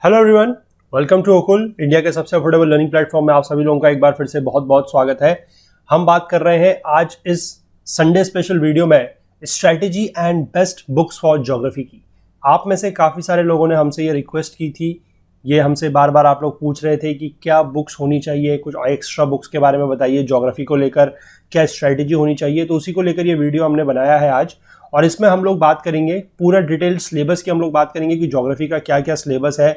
Hello everyone, welcome to Okul, India के सबसे affordable learning platform में आप सभी लोगों का एक बार फिर से बहुत बहुत स्वागत है। हम बात कर रहे हैं आज इस संडे स्पेशल वीडियो में strategy and best books for geography की। आप में से काफ़ी सारे लोगों ने हमसे ये रिक्वेस्ट की थी, ये हमसे बार बार आप लोग पूछ रहे थे कि क्या बुक्स होनी चाहिए, कुछ एक्स्ट्रा बुक्स के बारे में बताइए, ज्योग्राफी को लेकर क्या स्ट्रैटेजी होनी चाहिए। तो उसी को लेकर ये वीडियो हमने बनाया है आज, और इसमें हम लोग बात करेंगे पूरा डिटेल्ड सिलेबस की। हम लोग बात करेंगे कि ज्योग्राफी का क्या क्या सिलेबस है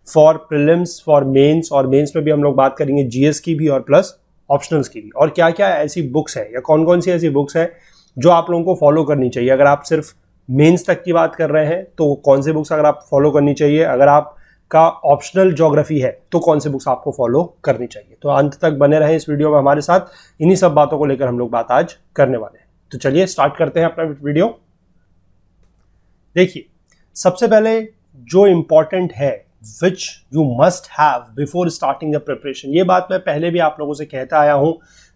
फॉर प्रीलिम्स, फॉर मेंस, और मेंस में भी हम लोग बात करेंगे जीएस की भी और प्लस ऑप्शनल्स की भी, और क्या क्या ऐसी बुक्स है या कौन कौन सी ऐसी बुक्स है जो आप लोगों को फॉलो करनी चाहिए। अगर आप सिर्फ मेंस तक की बात कर रहे हैं तो कौन से बुक्स अगर आप फॉलो करनी चाहिए, अगर आप का ऑप्शनल ज्योग्राफी है तो कौन से बुक्स आपको फॉलो करनी चाहिए। तो अंत तक बने रहें इस वीडियो में हमारे साथ, इन्हीं सब बातों को लेकर हम लोग बात आज करने वाले हैं। तो चलिए स्टार्ट करते हैं अपना वीडियो। देखिए, सबसे पहले जो इंपॉर्टेंट है which you must have before starting the preparation, ये बात मैं पहले भी आप लोगों से कहता आया हूं।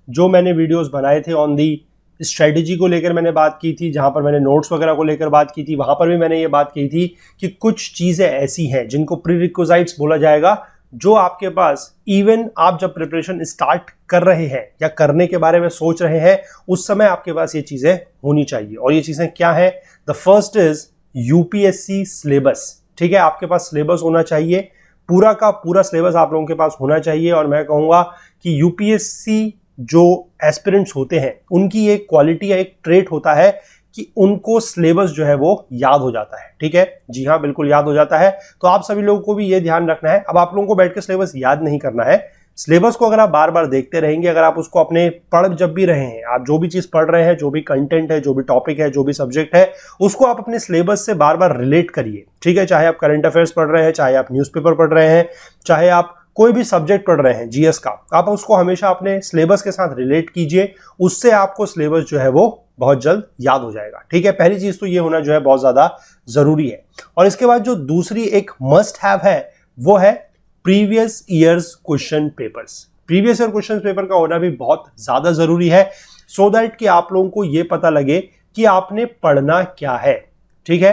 जो मैंने वीडियोस बनाए थे ऑन दी स्ट्रेटेजी को लेकर मैंने बात की थी, जहां पर मैंने नोट्स वगैरह को लेकर बात की थी, वहां पर भी मैंने ये बात की थी कि कुछ चीजें ऐसी हैं जिनको प्रीरिक्विजिट्स बोला जाएगा, जो आपके पास इवन आप जब प्रिपरेशन स्टार्ट कर रहे हैं या करने के बारे में सोच रहे हैं उस समय आपके पास ये चीजें होनी चाहिए। और ये चीजें क्या है? The first is UPSC syllabus. ठीक है, आपके पास सिलेबस होना चाहिए, पूरा का पूरा सिलेबस आप लोगों के पास होना चाहिए। और मैं कहूंगा कि यूपीएससी जो एस्पिरेंट्स होते हैं उनकी एक क्वालिटी या एक ट्रेट होता है कि उनको सिलेबस जो है वो याद हो जाता है। ठीक है, जी हाँ, बिल्कुल याद हो जाता है। तो आप सभी लोगों को भी ये ध्यान रखना है। अब आप लोगों को बैठ के सिलेबस याद नहीं करना है। सिलेबस को अगर आप बार बार देखते रहेंगे, अगर आप उसको अपने पढ़ जब भी रहे हैं, आप जो भी चीज पढ़ रहे हैं, जो भी कंटेंट है, जो भी टॉपिक है, जो भी सब्जेक्ट है, उसको आप अपने सिलेबस से बार बार रिलेट करिए। ठीक है, चाहे आप करंट अफेयर्स पढ़ रहे हैं, चाहे आप न्यूज़पेपर पढ़ रहे हैं, चाहे आप कोई भी सब्जेक्ट पढ़ रहे हैं जीएस का, आप उसको हमेशा अपने सिलेबस के साथ रिलेट कीजिए। उससे आपको सिलेबस जो है वो बहुत जल्द याद हो जाएगा। ठीक है, पहली चीज तो ये होना जो है बहुत ज्यादा जरूरी है। और इसके बाद जो दूसरी एक मस्ट हैव है वो है previous years question papers. Previous year question paper का होना भी बहुत ज्यादा जरूरी है, सो दैट कि आप लोगों को यह पता लगे कि आपने पढ़ना क्या है। ठीक है,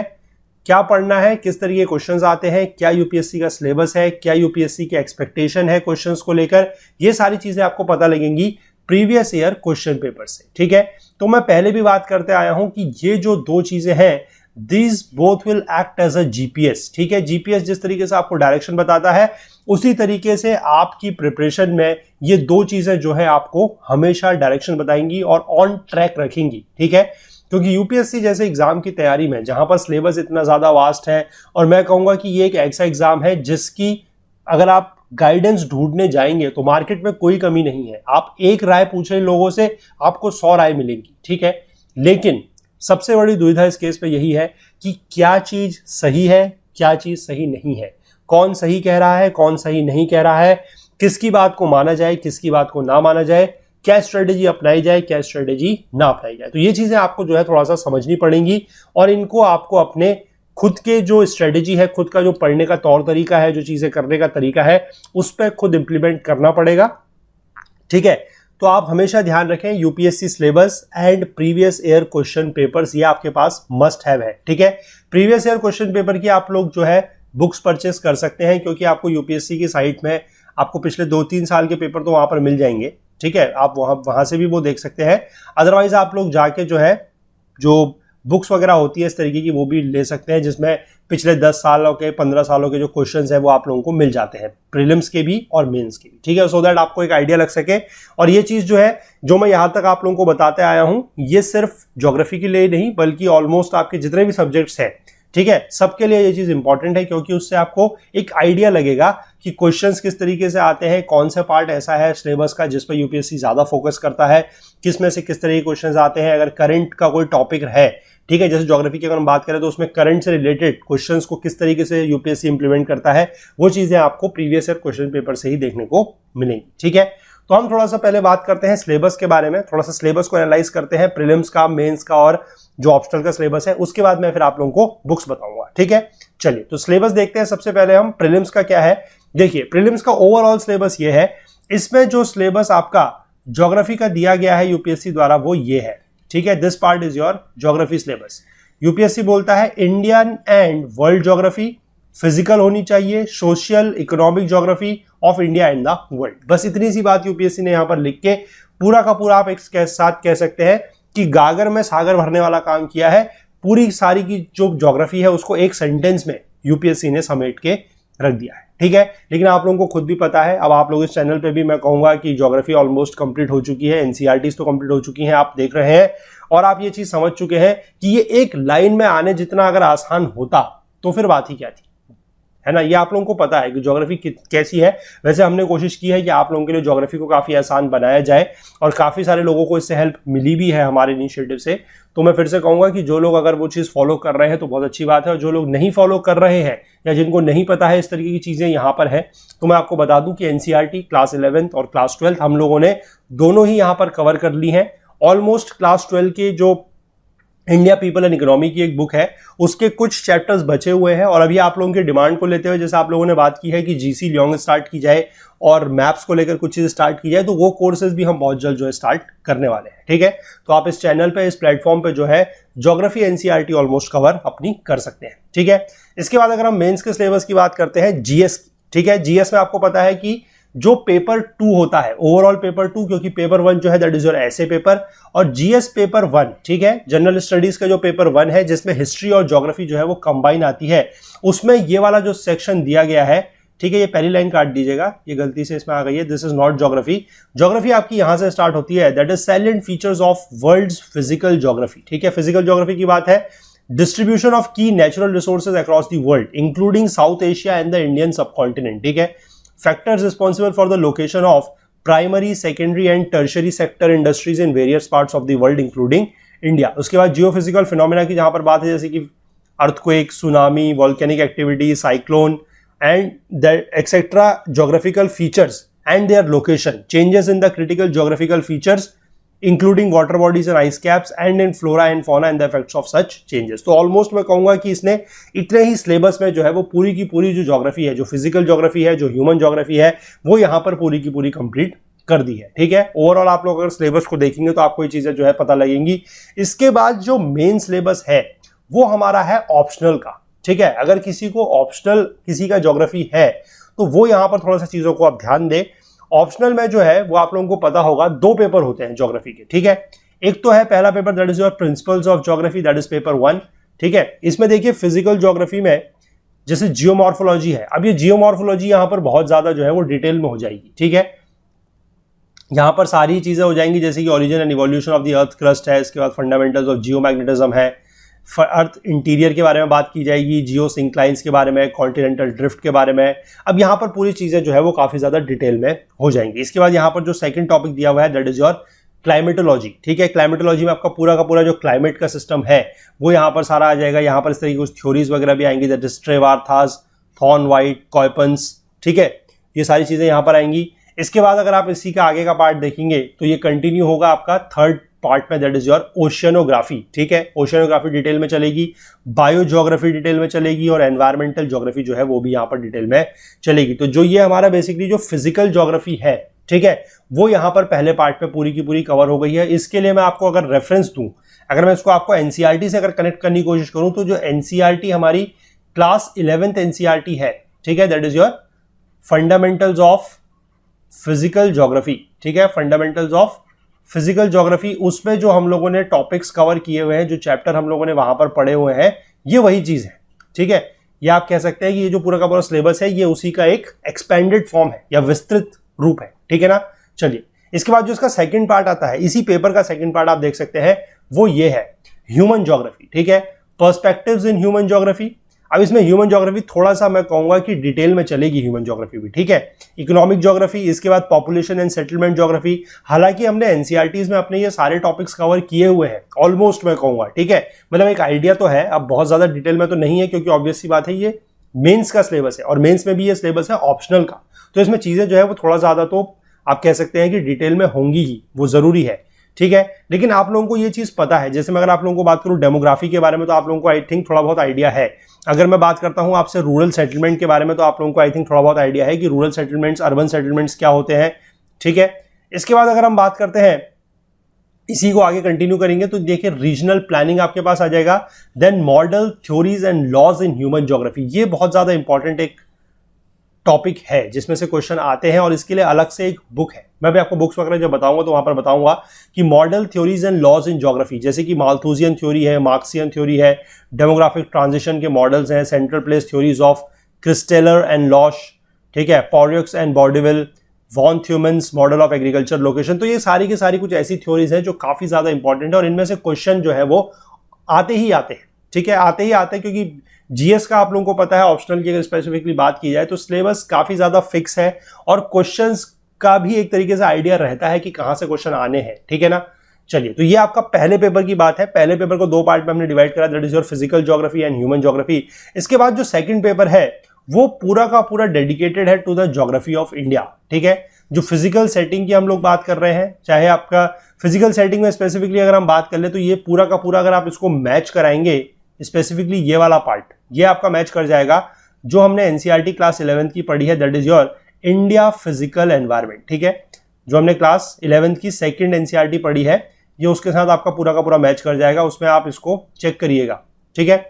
क्या पढ़ना है, किस तरीके के क्वेश्चंस आते हैं, क्या यूपीएससी का सिलेबस है, क्या यूपीएससी की एक्सपेक्टेशन है क्वेश्चंस को लेकर, ये सारी चीजें आपको पता लगेंगी प्रीवियस ईयर क्वेश्चन पेपर से। ठीक है, तो मैं पहले भी बात करते आया हूं कि ये जो दो चीजें हैं, These both will act as a GPS। ठीक है, जीपीएस जिस तरीके से आपको डायरेक्शन बताता है, उसी तरीके से आपकी प्रिपरेशन में ये दो चीजें जो है आपको हमेशा डायरेक्शन बताएंगी और ऑन ट्रैक रखेंगी। ठीक है, क्योंकि यूपीएससी जैसे एग्जाम की तैयारी में जहां पर सिलेबस इतना ज्यादा वास्ट है, और मैं कहूंगा कि ये एक ऐसा एग्जाम है जिसकी अगर आप गाइडेंस ढूंढने जाएंगे तो मार्केट में कोई कमी नहीं है। आप एक राय पूछ रहे लोगों से, आपको 100 राय मिलेंगी। ठीक है, लेकिन सबसे बड़ी दुविधा इस केस पे यही है कि क्या चीज सही है, क्या चीज सही नहीं है, कौन सही कह रहा है, कौन सही नहीं कह रहा है, किसकी बात को माना जाए, किसकी बात को ना माना जाए, क्या स्ट्रेटेजी अपनाई जाए, क्या स्ट्रेटेजी ना अपनाई जाए। तो ये चीजें आपको जो है थोड़ा सा समझनी पड़ेंगी, और इनको आपको अपने खुद के जो स्ट्रेटेजी है, खुद का जो पढ़ने का तौर तरीका है, जो चीजें करने का तरीका है, उस पर खुद इंप्लीमेंट करना पड़ेगा। ठीक है, तो आप हमेशा ध्यान रखें UPSC syllabus and previous year question papers, ये आपके पास मस्ट हैव है। ठीक है, प्रीवियस ईयर क्वेश्चन पेपर की आप लोग जो है बुक्स परचेस कर सकते हैं, क्योंकि आपको यूपीएससी की साइट में आपको पिछले 2-3 साल के पेपर तो वहां पर मिल जाएंगे। ठीक है, आप वहां से भी वो देख सकते हैं। अदरवाइज आप लोग जाके जो है जो बुक्स वगैरह होती है इस तरीके की, वो भी ले सकते हैं, जिसमें पिछले 10 सालों के, 15 सालों के जो क्वेश्चंस हैं वो आप लोगों को मिल जाते हैं, प्रीलिम्स के भी और मेंस के भी। ठीक है, सो दैट आपको एक आइडिया लग सके। और ये चीज जो है, जो मैं यहां तक आप लोगों को बताते आया हूं, ये सिर्फ ज्योग्राफी के लिए नहीं बल्कि ऑलमोस्ट आपके जितने भी सब्जेक्ट्स हैं, ठीक है, सबके लिए ये चीज इंपॉर्टेंट है, क्योंकि उससे आपको एक आइडिया लगेगा कि क्वेश्चंस किस तरीके से आते हैं, कौन सा पार्ट ऐसा है सिलेबस का जिस पर यूपीएससी ज्यादा फोकस करता है, किस में से किस तरह के क्वेश्चंस आते हैं। अगर करंट का कोई टॉपिक है, ठीक है, जैसे ज्योग्राफी की अगर हम बात करें तो उसमें करंट से रिलेटेड क्वेश्चंस को किस तरीके से यूपीएससी इंप्लीमेंट करता है, वो चीजें आपको प्रीवियस ईयर क्वेश्चन पेपर से ही देखने को मिलेंगी। ठीक है, तो हम थोड़ा सा पहले बात करते हैं सिलेबस के बारे में, थोड़ा सा सिलेबस को एनालाइज करते हैं, प्रीलिम्स का, मेंस का और जो ऑप्शनल का सिलेबस है। उसके बाद मैं फिर आप लोगों को बुक्स बताऊंगा। ठीक है, चलिए तो सिलेबस देखते हैं। सबसे पहले हम प्रीलिम्स का क्या है, देखिए प्रीलिम्स का ओवरऑल सिलेबस ये है। इसमें जो सिलेबस आपका ज्योग्राफी का दिया गया है यूपीएससी द्वारा वो ये है। ठीक है, this part is your geography syllabus. UPSC बोलता है Indian and world geography, physical होनी चाहिए, social economic geography of India and the world. बस इतनी सी बात यूपीएससी ने यहां पर लिख के पूरा का पूरा आप एक साथ कह सकते हैं कि गागर में सागर भरने वाला काम किया है। पूरी सारी की जो ज्योग्राफी है उसको एक सेंटेंस में यूपीएससी ने समेट के रख दिया है, ठीक है। लेकिन आप लोगों को खुद भी पता है, अब आप लोग इस चैनल पे भी मैं कहूंगा कि ज्योग्राफी ऑलमोस्ट कंप्लीट हो चुकी है, एनसीईआरटीज तो कंप्लीट हो चुकी हैं, आप देख रहे हैं और आप ये चीज समझ चुके हैं कि ये एक लाइन में आने जितना अगर आसान होता तो फिर बात ही क्या थी, है ना। ये आप लोगों को पता है कि ज्योग्राफी कैसी है। वैसे हमने कोशिश की है कि आप लोगों के लिए ज्योग्राफी को काफी आसान बनाया जाए और काफी सारे लोगों को इससे हेल्प मिली भी है हमारे इनिशिएटिव से। तो मैं फिर से कहूंगा कि जो लोग अगर वो चीज फॉलो कर रहे हैं तो बहुत अच्छी बात है, और जो लोग नहीं फॉलो कर रहे हैं या जिनको नहीं पता है इस तरीके की चीजें यहाँ पर है, तो मैं आपको बता दूं कि एनसीईआरटी क्लास 11th और क्लास 12th हम लोगों ने दोनों ही यहाँ पर कवर कर ली है। ऑलमोस्ट क्लास 12 के जो इंडिया पीपल एंड इकोनॉमी की एक बुक है उसके कुछ चैप्टर्स बचे हुए हैं, और अभी आप लोगों की डिमांड को लेते हुए जैसे आप लोगों ने बात की है कि जीसी लियोंग स्टार्ट की जाए और मैप्स को लेकर कुछ चीज स्टार्ट की जाए, तो वो कोर्सेज भी हम बहुत जल्द जो है स्टार्ट करने वाले हैं, ठीक है। तो आप इस चैनल पे, इस प्लेटफॉर्म पे जो है ज्योग्राफी एनसीईआरटी ऑलमोस्ट कवर अपनी कर सकते हैं, ठीक है। इसके बाद अगर हम मेंस के सिलेबस की बात करते हैं, जीएस की, ठीक है। जीएस में आपको पता है कि जो पेपर 2 होता है, ओवरऑल पेपर 2, क्योंकि पेपर 1 जो है दैट इज योर ऐसे पेपर, और जीएस पेपर 1, ठीक है, जनरल स्टडीज का जो पेपर 1 है जिसमें हिस्ट्री और ज्योग्राफी जो है वो कंबाइन आती है, उसमें ये वाला जो सेक्शन दिया गया है, ठीक है, ये पहली लाइन काट दीजिएगा, ये गलती से इसमें आ गई है, this is not geography. Geography आपकी यहां से स्टार्ट होती है, that is salient features of world's physical geography, ठीक है। फिजिकल ज्योग्राफी की बात है, डिस्ट्रीब्यूशन ऑफ की natural resources across the world including South Asia and the Indian subcontinent, ठीक है। Factors responsible for the location of primary, secondary and tertiary sector industries in various parts of the world including India। उसके बाद geophysical phenomena की जहां पर बात है, जैसे कि earthquake, tsunami, volcanic activity, cyclone and that etcetera, geographical features and their location, changes in the critical geographical features including water bodies and ice caps and in flora and fauna and the effects of such changes. तो almost मैं कहूंगा कि इसने इतने ही syllabus में जो है वो पूरी की पूरी जो ज्योग्राफी है, जो फिजिकल ज्योग्राफी है, जो ह्यूमन ज्योग्राफी है, वो यहाँ पर पूरी की पूरी कंप्लीट कर दी है, ठीक है। ओवरऑल आप लोग अगर सिलेबस को देखेंगे तो आपको ये चीजें जो है पता लगेंगी। इसके बाद जो मेन सिलेबस है वो हमारा है ऑप्शनल का, ठीक है। अगर किसी को ऑप्शनल किसी का ज्योग्राफी है तो वो यहाँ पर थोड़ा सा चीजों को आप ध्यान दें। ऑप्शनल में जो है वो आप लोगों को पता होगा 2 पेपर होते हैं ज्योग्राफी के, ठीक है। एक तो है पहला paper that is your principles of geography, that is paper 1, ठीक है। इसमें देखिए फिजिकल ज्योग्राफी में जैसे जियोमॉर्फोलॉजी है, अब ये जियोमॉर्फोलॉजी यहां पर बहुत ज्यादा जो है वो डिटेल में हो जाएगी, ठीक है। यहां पर सारी चीजें हो जाएंगी जैसे कि origin and evolution of the earth crust है, इसके बाद फंडामेंटल्स ऑफ जियोमैग्नेटिज्म है, अर्थ इंटीरियर के बारे में बात की जाएगी, जियो सिंक्लाइंस के बारे में, कॉन्टिनेंटल ड्रिफ्ट के बारे में। अब यहाँ पर पूरी चीजें जो है वो काफी ज्यादा डिटेल में हो जाएंगी। इसके बाद यहाँ पर जो सेकंड टॉपिक दिया हुआ है दैट इज योर क्लाइमेटोलॉजी, ठीक है। क्लाइमेटोलॉजी में आपका पूरा का पूरा जो क्लाइमेट का सिस्टम है वो यहाँ पर सारा आ जाएगा। यहाँ पर इस तरीके की कुछ थ्योरीज वगैरह भी आएंगी, दैट इज ट्रेवार्थास, थॉर्न वाइट, कॉयपन्स, ठीक है, ये सारी चीजें यहाँ पर आएंगी। इसके बाद अगर आप इसी का आगे का पार्ट देखेंगे तो ये कंटिन्यू होगा आपका थर्ड पार्ट में, दैट इज योर ओशियनोग्राफी, ठीक है। ओशियनोग्राफी डिटेल में चलेगी, बायो ज्योग्राफी डिटेल में चलेगी, और एनवायरमेंटल ज्योग्राफी जो है वो भी यहाँ पर डिटेल में चलेगी। तो जो ये हमारा बेसिकली जो फिजिकल ज्योग्राफी है, ठीक है, वो यहाँ पर पहले पार्ट में पूरी की पूरी कवर हो गई है। इसके लिए मैं आपको अगर रेफरेंस दूं, अगर मैं इसको आपको एनसीईआरटी से अगर कनेक्ट करने की कोशिश करूं, तो जो एनसीईआरटी हमारी क्लास 11th एनसीईआरटी है, ठीक है, that is your fundamentals of physical geography, ठीक है, फंडामेंटल्स ऑफ फिजिकल ज्योग्राफी, उसमें जो हम लोगों ने टॉपिक्स कवर किए हुए हैं, जो चैप्टर हम लोगों ने वहां पर पढ़े हुए हैं, ये वही चीज है, ठीक है। ये आप कह सकते हैं कि ये जो पूरा का पूरा सिलेबस है ये उसी का एक एक्सपेंडेड फॉर्म है या विस्तृत रूप है, ठीक है ना। चलिए, इसके बाद जो इसका सेकंड पार्ट आता है, इसी पेपर का सेकंड पार्ट आप देख सकते हैं, वो ये है ह्यूमन ज्योग्राफी, ठीक है, पर्सपेक्टिव्स इन ह्यूमन ज्योग्राफी। अब इसमें ह्यूमन ज्योग्राफी थोड़ा सा मैं कहूंगा कि डिटेल में चलेगी, ह्यूमन ज्योग्राफी भी, ठीक है। इकोनॉमिक ज्योग्राफी, इसके बाद पॉपुलेशन एंड सेटलमेंट ज्योग्राफी। हालांकि हमने एनसीईआरटीज में अपने ये सारे टॉपिक्स कवर किए हुए हैं ऑलमोस्ट, मैं कहूंगा, ठीक है, मतलब एक आइडिया तो है, अब बहुत ज्यादा डिटेल में तो नहीं है, क्योंकि ऑब्वियस सी बात है ये मेंस का सिलेबस है, और मेंस में भी ये सिलेबस है ऑप्शनल का, तो इसमें चीजें जो है वो थोड़ा ज्यादा तो आप कह सकते हैं कि डिटेल में होंगी ही, वो जरूरी है, ठीक है। लेकिन आप लोगों को ये चीज पता है, जैसे मैं अगर आप लोगों को बात करूं डेमोग्राफी के बारे में, तो आप लोगों को आई थिंक थोड़ा बहुत आइडिया है। अगर मैं बात करता हूं आपसे रूरल सेटलमेंट के बारे में, तो आप लोगों को आई थिंक थोड़ा बहुत आइडिया है कि रूरल सेटलमेंट्स, अर्बन सेटलमेंट्स क्या होते हैं, ठीक है। इसके बाद अगर हम बात करते हैं इसी को आगे कंटिन्यू करेंगे तो देखिए रीजनल प्लानिंग आपके पास आ जाएगा। Then model theories and laws in human geography, ये बहुत ज्यादा इंपॉर्टेंट एक टॉपिक है जिसमें से क्वेश्चन आते हैं और इसके लिए अलग से एक बुक है। मैं भी आपको बुक्स वगैरह जब बताऊंगा तो वहां पर बताऊंगा कि model theories and laws in geography, जैसे कि माल्थुसियन थ्योरी है, मार्क्सियन थ्योरी है, डेमोग्राफिक ट्रांजिशन के मॉडल्स हैं, central place theories of Christaller and Losch, ठीक है, Perroux and Boudeville, von Thunen's model of agriculture location. तो ये सारी की सारी कुछ ऐसी थ्योरीज हैं जो काफी ज्यादा इंपॉर्टेंट है और इनमें से क्वेश्चन जो है वो आते ही आते हैं, ठीक है, आते ही आते हैं, क्योंकि जीएस का आप लोगों को पता है, ऑप्शनल की अगर स्पेसिफिकली बात की जाए तो सिलेबस काफी ज्यादा फिक्स है और क्वेश्चंस का भी एक तरीके से आइडिया रहता है कि कहां से क्वेश्चन आने हैं, ठीक है ना। चलिए, तो ये आपका पहले पेपर की बात है। पहले पेपर को दो पार्ट में हमने डिवाइड करा, that is your physical geography and human geography. इसके बाद जो सेकंड पेपर है वो पूरा का पूरा डेडिकेटेड है to the geography of India, ठीक है। जो फिजिकल सेटिंग की हम लोग बात कर रहे हैं, चाहे आपका फिजिकल सेटिंग में स्पेसिफिकली अगर हम बात कर ले तो ये पूरा का पूरा अगर आप इसको मैच कराएंगे, स्पेसिफिकली ये वाला पार्ट ये आपका मैच कर जाएगा जो हमने एनसीईआरटी क्लास 11th की पढ़ी है, that is your India physical environment, ठीक है। जो हमने क्लास 11th की सेकंड एनसीईआरटी पढ़ी है, ये उसके साथ आपका पूरा का पूरा मैच कर जाएगा, उसमें आप इसको चेक करिएगा, ठीक है।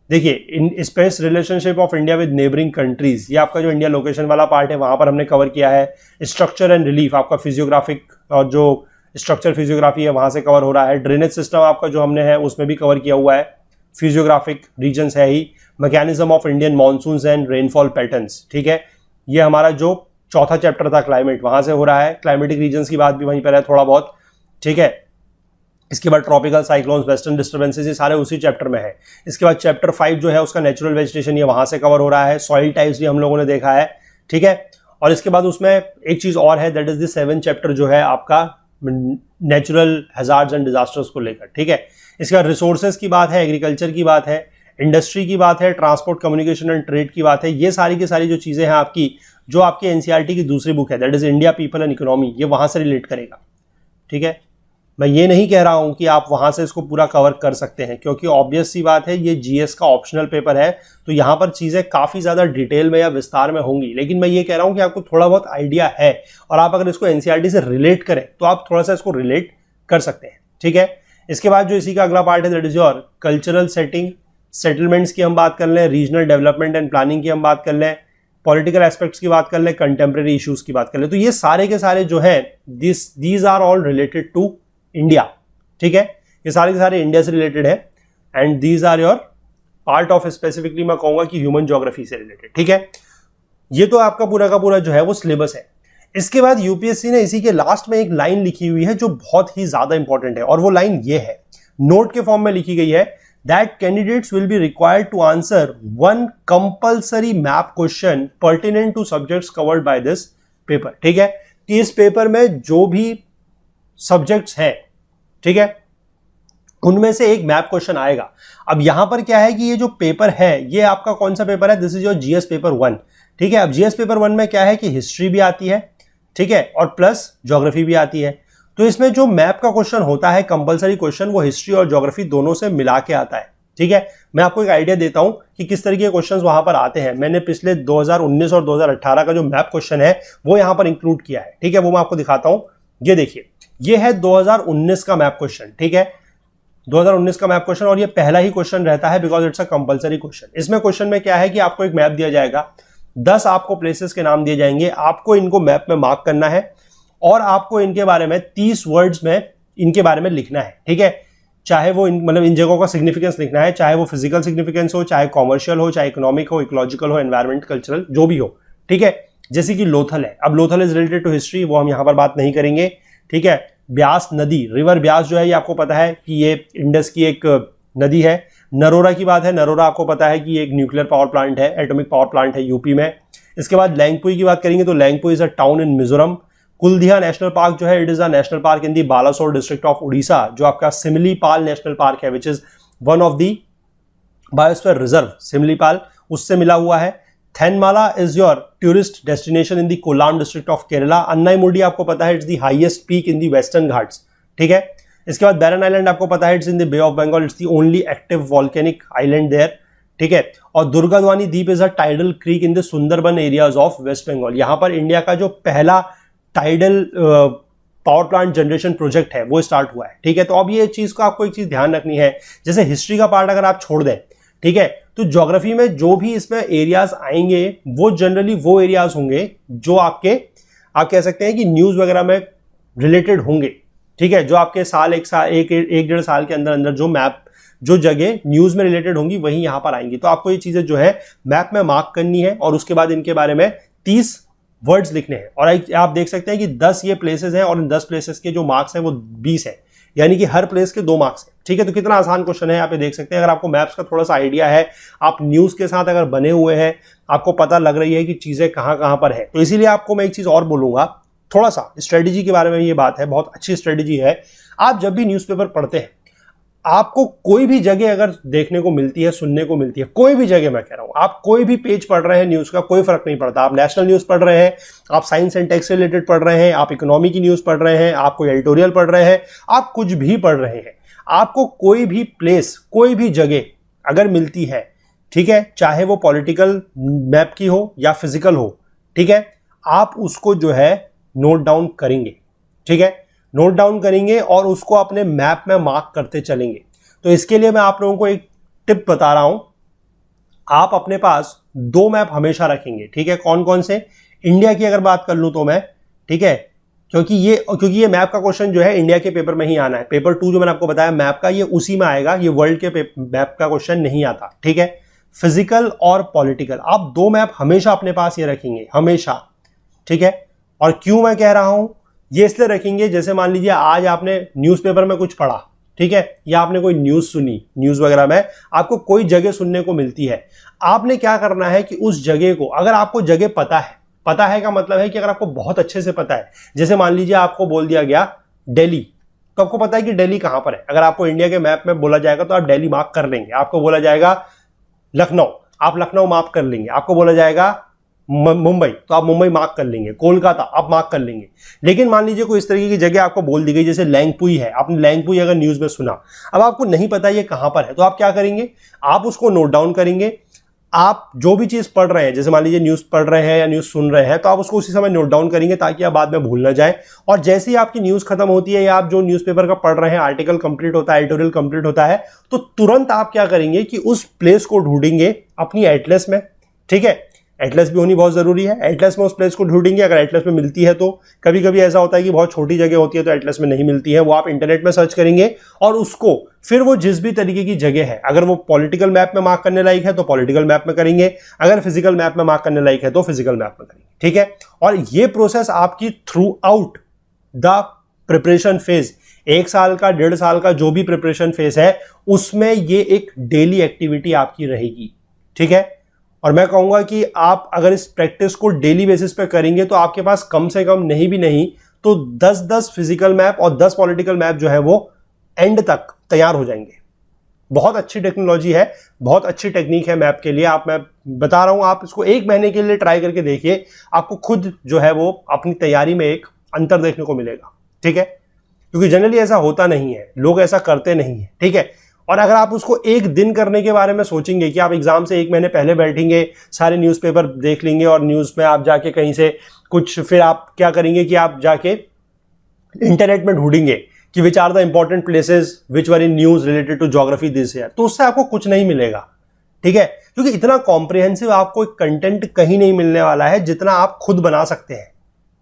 देखिए, in space relationship of India with neighbouring countries, ये आपका जो इंडिया लोकेशन वाला पार्ट है वहां पर हमने कवर किया है। स्ट्रक्चर एंड रिलीफ आपका फिजियोग्राफिक और जो स्ट्रक्चर फिजियोग्राफी है वहां से कवर हो रहा है। ड्रेनेज सिस्टम आपका जो हमने है उसमें भी कवर किया हुआ है, फिजियोग्राफिक रीजन्स है ही। Mechanism of Indian monsoons and rainfall patterns, ठीक है, ये हमारा जो चौथा चैप्टर था क्लाइमेट, वहां से हो रहा है। क्लाइमेटिक रीजन्स की बात भी वहीं पर है थोड़ा बहुत, ठीक है। इसके बाद ट्रॉपिकल साइक्लोन्स, वेस्टर्न डिस्टर्बेंसेस, ये सारे उसी चैप्टर में है। इसके बाद चैप्टर 5 जो है उसका नेचुरल वेजिटेशन, ये वहां से कवर हो रहा है। सॉइल टाइप्स भी हम लोगों ने देखा है, ठीक है। और इसके बाद उसमें एक चीज और है, that is the 7th chapter जो है आपका नेचुरल हैजार्ड्स एंड डिजास्टर्स को लेकर, ठीक है। इसके बाद रिसोर्सेज की बात है, एग्रीकल्चर की बात है, इंडस्ट्री की बात है, ट्रांसपोर्ट कम्युनिकेशन एंड ट्रेड की बात है। ये सारी की सारी जो चीजें हैं आपकी, जो आपकी एनसीईआरटी की दूसरी बुक है, that is India people and economy, ये वहां से रिलेट करेगा, ठीक है। मैं ये नहीं कह रहा हूं कि आप वहां से इसको पूरा कवर कर सकते हैं, क्योंकि ऑब्वियस सी बात है ये जीएस का ऑप्शनल पेपर है, तो यहां पर चीजें काफी ज्यादा डिटेल में या विस्तार में होंगी। लेकिन मैं ये कह रहा हूं कि आपको थोड़ा बहुत आइडिया है और आप अगर इसको एनसीईआरटी से रिलेट करें तो आप थोड़ा सा इसको रिलेट कर सकते हैं, ठीक है। इसके बाद जो इसी का अगला पार्ट है, that is your cultural setting, settlements की हम बात कर लें, रीजनल डेवलपमेंट एंड प्लानिंग की हम बात कर लें, पॉलिटिकल एस्पेक्ट्स की बात कर लें, कंटेम्प्रेरी इश्यूज की बात कर लें। तो ये सारे के सारे जो है these are all related to India, ठीक है। ये सारे के सारे इंडिया से रिलेटेड है and these are your part of, specifically मैं कहूंगा कि ह्यूमन ज्योग्राफी से रिलेटेड, ठीक है। ये तो आपका पूरा का पूरा जो है वो सिलेबस है। इसके बाद यूपीएससी ने इसी के लास्ट में एक लाइन लिखी हुई है जो बहुत ही ज्यादा इंपॉर्टेंट है, और वो लाइन ये है, नोट के फॉर्म में लिखी गई है, that candidates will be required to answer 1 compulsory map question pertinent to subjects covered by this paper, ठीक है। कि इस पेपर में जो भी सब्जेक्ट्स हैं, ठीक है, उनमें से एक मैप क्वेश्चन आएगा। अब यहां पर क्या है कि ये जो पेपर है ये आपका कौन सा पेपर है, this is your GS paper 1, ठीक है। अब जीएस पेपर 1 में क्या है कि हिस्ट्री भी आती है, ठीक है, और प्लस ज्योग्राफी भी आती है। तो इसमें जो मैप का क्वेश्चन होता है कंपलसरी क्वेश्चन, वो हिस्ट्री और ज्योग्राफी दोनों से मिला के आता है, ठीक है। मैं आपको एक आइडिया देता हूं कि किस तरीके के क्वेश्चंस वहां पर आते हैं। मैंने पिछले 2019 और 2018 का जो मैप क्वेश्चन है वो यहां पर इंक्लूड किया है, ठीक है। वो मैं आपको दिखाता हूं, ये देखिए, ये है 2019 का मैप क्वेश्चन, ठीक है, 2019 का मैप क्वेश्चन, और ये पहला ही क्वेश्चन रहता है because it's a compulsory question. इसमें क्वेश्चन में क्या है कि आपको एक मैप दिया जाएगा, 10 आपको प्लेसेस के नाम दिए जाएंगे, आपको इनको मैप में मार्क करना है और आपको इनके बारे में 30 वर्ड्स में इनके बारे में लिखना है, ठीक है। चाहे वो मतलब इन जगहों का सिग्निफिकेंस लिखना है, चाहे वो फिजिकल सिग्निफिकेंस हो, चाहे कॉमर्शियल हो, चाहे इकोनॉमिक हो, इकोलॉजिकल हो, एनवायरमेंट, कल्चरल, जो भी हो, ठीक है। जैसे कि लोथल है, अब Lothal is related to history, वो हम यहां पर बात नहीं करेंगे, ठीक है। ब्यास नदी, रिवर ब्यास जो है ये आपको पता है कि ये इंडस की एक नदी है। नरोरा की बात है, नरोरा आपको पता है कि एक न्यूक्लियर पावर प्लांट है, एटॉमिक पावर प्लांट है यूपी में। इसके बाद लैंगपुई की बात करेंगे तो Lengpui is a town in Mizoram. Kuldiha national park जो है, it is a national park in the Balasore district of Orissa, जो आपका सिमलीपाल नेशनल पार्क है, which is one of the biosphere reserve, Simlipal उससे मिला हुआ है। Thenmala is your tourist destination in the Kollam district of Kerala. Anamudi आपको पता है it's the highest peak in the Western Ghats, ठीक है। इसके बाद बैरन आइलैंड आपको पता है it's in the bay of Bengal, it's the only active volcanic island there, ठीक है। और दुर्गाद्वानी द्वीप is a tidal creek in the Sundarban areas of west Bengal. यहां पर इंडिया का जो पहला tidal power plant generation project है वो स्टार्ट हुआ है, ठीक है। तो अब ये चीज को आपको एक चीज ध्यान रखनी है, जैसे हिस्ट्री का पार्ट अगर आप छोड़ दें, ठीक है, तो ज्योग्राफी में जो भी इसमें एरियाज आएंगे वो जनरली वो एरियाज होंगे जो आप कह सकते हैं कि न्यूज वगैरह में रिलेटेड होंगे, ठीक है। जो आपके एक डेढ़ साल के अंदर अंदर जो मैप, जो जगह न्यूज में रिलेटेड होंगी वही यहां पर आएंगी। तो आपको ये चीजें जो है मैप में मार्क करनी है और उसके बाद इनके बारे में 30 वर्ड्स लिखने हैं। और आप देख सकते हैं कि 10 ये प्लेसेस हैं और इन 10 प्लेसेस के जो मार्क्स हैं वो 20 है, यानी कि हर प्लेस के 2 मार्क्स हैं, ठीक है। तो कितना आसान क्वेश्चन है, आप ये देख सकते हैं। अगर आपको मैप्स का थोड़ा सा आइडिया है, आप न्यूज के साथ अगर बने हुए हैं, आपको पता लग रही है कि चीजें कहां कहां पर है, तो इसीलिए आपको मैं एक चीज और बोलूंगा, थोड़ा सा स्ट्रेटेजी के बारे में। ये बात है, बहुत अच्छी स्ट्रेटेजी है। आप जब भी न्यूज़पेपर पढ़ते हैं, आपको कोई भी जगह अगर देखने को मिलती है, सुनने को मिलती है, कोई भी जगह, मैं कह रहा हूं, आप कोई भी पेज पढ़ रहे हैं न्यूज का, कोई फर्क नहीं पड़ता। आप नेशनल न्यूज पढ़ रहे हैं, आप साइंस एंड टेक से रिलेटेड पढ़ रहे हैं, आप इकोनॉमी की न्यूज पढ़ रहे हैं, आप कोई एडिटोरियल पढ़ रहे हैं, आप कुछ भी पढ़ रहे हैं, आपको कोई भी प्लेस, कोई भी जगह अगर मिलती है, ठीक है, चाहे वो पॉलिटिकल मैप की हो या फिजिकल हो, ठीक है, आप उसको जो है नोट डाउन करेंगे, ठीक है, नोट डाउन करेंगे और उसको अपने मैप में मार्क करते चलेंगे। तो इसके लिए मैं आप लोगों को एक टिप बता रहा हूं, आप अपने पास 2 मैप हमेशा रखेंगे, ठीक है। कौन कौन से? इंडिया की अगर बात कर लूं तो मैं, ठीक है, क्योंकि ये मैप का क्वेश्चन जो है इंडिया के पेपर में ही आना है। पेपर 2 जो मैंने आपको बताया मैप का, ये उसी में आएगा, ये वर्ल्ड के मैप का क्वेश्चन नहीं आता, ठीक है। फिजिकल और पॉलिटिकल, आप 2 मैप हमेशा अपने पास ये रखेंगे, हमेशा, ठीक है। और क्यों मैं कह रहा हूं, ये इसलिए रखेंगे, जैसे मान लीजिए आज आपने न्यूज़पेपर में कुछ पढ़ा, ठीक है, या आपने कोई न्यूज सुनी, न्यूज वगैरह में आपको कोई जगह सुनने को मिलती है, आपने क्या करना है कि उस जगह को, अगर आपको जगह पता है का मतलब है कि अगर आपको बहुत अच्छे से पता है, जैसे मान लीजिए आपको बोल दिया गया दिल्ली, तो आपको पता है कि दिल्ली कहां पर है। अगर आपको इंडिया के मैप में बोला जाएगा तो आप दिल्ली मार्क कर लेंगे। आपको बोला जाएगा लखनऊ, आप लखनऊ मार्क कर लेंगे। आपको बोला जाएगा मुंबई, तो आप मुंबई मार्क कर लेंगे। कोलकाता आप मार्क कर लेंगे। लेकिन मान लीजिए कोई इस तरीके की जगह आपको बोल दी गई, जैसे लैंगपुई है, आपने लैंगपुई अगर न्यूज में सुना, अब आपको नहीं पता ये कहां पर है, तो आप क्या करेंगे, आप उसको नोट डाउन करेंगे। आप जो भी चीज पढ़ रहे हैं, जैसे मान लीजिए न्यूज पढ़ रहे हैं या न्यूज सुन रहे हैं, तो आप उसको उसी समय नोट डाउन करेंगे ताकि आप बाद में भूल ना जाए। और जैसे ही आपकी न्यूज खत्म होती है या आप जो न्यूज़पेपर का पढ़ रहे हैं, आर्टिकल कंप्लीट होता है, एडिटोरियल कंप्लीट होता है, तो तुरंत आप क्या करेंगे कि उस प्लेस को ढूंढेंगे अपनी एटलस में, ठीक है। एटलस भी होनी बहुत जरूरी है। एटलस में उस प्लेस को ढूंढेंगे, अगर एटलस में मिलती है तो। कभी कभी ऐसा होता है कि बहुत छोटी जगह होती है तो एटलस में नहीं मिलती है, वो आप इंटरनेट में सर्च करेंगे और उसको फिर वो जिस भी तरीके की जगह है, अगर वो पॉलिटिकल मैप में मार्क करने लायक है तो पॉलिटिकल मैप में करेंगे, अगर फिजिकल मैप में मार्क करने लायक है तो फिजिकल मैप में करेंगे, ठीक है। और ये प्रोसेस आपकी through out the preparation phase, 1 साल का, 1.5 साल का जो भी प्रिपरेशन फेज है, उसमें ये एक डेली एक्टिविटी आपकी रहेगी, ठीक है। और मैं कहूंगा कि आप अगर इस प्रैक्टिस को डेली बेसिस पे करेंगे तो आपके पास कम से कम नहीं तो 10 फिजिकल मैप और 10 पॉलिटिकल मैप जो है वो एंड तक तैयार हो जाएंगे। बहुत अच्छी टेक्नोलॉजी है, बहुत अच्छी टेक्निक है मैप के लिए। मैं बता रहा हूं, आप इसको 1 महीने के लिए ट्राई करके देखिए, आपको खुद जो है वो अपनी तैयारी में एक अंतर देखने को मिलेगा, ठीक है। क्योंकि जनरली ऐसा होता नहीं है, लोग ऐसा करते नहीं है, ठीक है। और अगर आप उसको 1 दिन करने के बारे में सोचेंगे कि आप एग्जाम से 1 महीने पहले बैठेंगे, सारे न्यूज़पेपर देख लेंगे और न्यूज़ में आप जाके कहीं से कुछ, फिर आप क्या करेंगे कि आप जाके इंटरनेट में ढूंढेंगे कि which are the important places which were in news related to geography this year, तो उससे आपको कुछ नहीं मिलेगा, ठीक है। क्योंकि इतना कॉम्प्रिहेंसिव आपको कंटेंट कहीं नहीं मिलने वाला है जितना आप खुद बना सकते हैं,